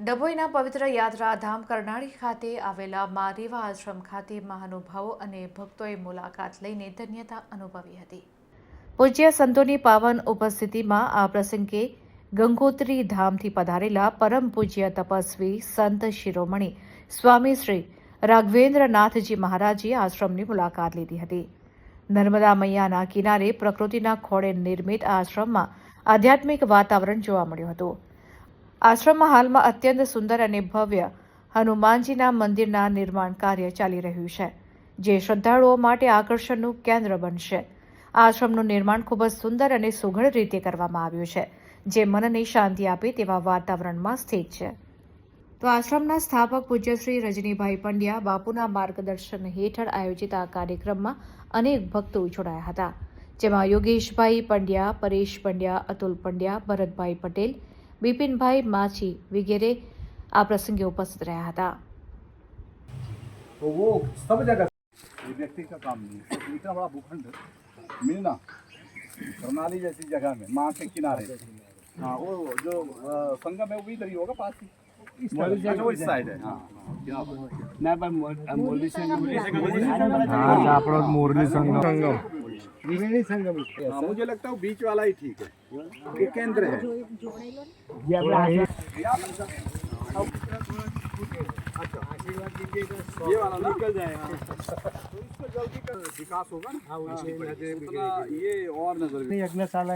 ડભોઈના પવિત્ર યાત્રાધામ કરનાળી ખાતે આવેલા મારીવા આશ્રમ ખાતે મહાનુભાવો અને ભક્તોએ મુલાકાત લઈને ધન્યતા અનુભવી હતી. પૂજ્ય સંતોની પાવન ઉપસ્થિતિમાં આ પ્રસંગે ગંગોત્રી ધામથી પધારેલા પરમ પૂજ્ય તપસ્વી સંત શિરોમણી સ્વામી શ્રી રાઘવેન્દ્રનાથજી મહારાજે આશ્રમની મુલાકાત લીધી હતી. નર્મદા મૈયાના કિનારે પ્રકૃતિના ખોળે નિર્મિત આશ્રમમાં આધ્યાત્મિક વાતાવરણ જોવા મળ્યું હતું. આશ્રમમાં હાલમાં અત્યંત સુંદર અને ભવ્ય હનુમાનજીના મંદિરના નિર્માણ કાર્ય ચાલી રહ્યું છે, જે શ્રદ્ધાળુઓ માટે આકર્ષણનું કેન્દ્ર બનશે. આશ્રમનું નિર્માણ ખૂબ જ સુંદર અને સુઘડ રીતે કરવામાં આવ્યું છે, જે મનને શાંતિ આપે તેવા વાતાવરણમાં સ્થિત છે. તો આશ્રમના સ્થાપક પૂજ્ય શ્રી રજનીભાઈ પંડ્યા બાપુના માર્ગદર્શન હેઠળ આયોજિત આ કાર્યક્રમમાં અનેક ભક્તો જોડાયા હતા, જેમાં યોગેશભાઈ પંડ્યા, પરેશ પંડ્યા, અતુલ પંડ્યા, ભરતભાઈ પટેલ, બિપિનભાઈ માછી वगैरह आ प्रसंगे उपस्थित रहा था. तो वो सब जगह व्यक्ति का काम नहीं है. तो इतना बड़ा भूखंड मिलना करनाली जैसी जगह में माँ के किनारे, हाँ वो जो संगम है वो भी इधर ही होगा पास ही. इस साइड है. हाँ ना पर मुरली संगम, हाँ આપણો મુરલી સંગમ त्रिवेणी संगम. हाँ मुझे लगता है बीच वाला ही ठीक है, ये केंद्र है. ये वाला निकल जाएगा तो इसको जल्दी विकास होगा ना. हाँ ये और नजर यज्ञशाला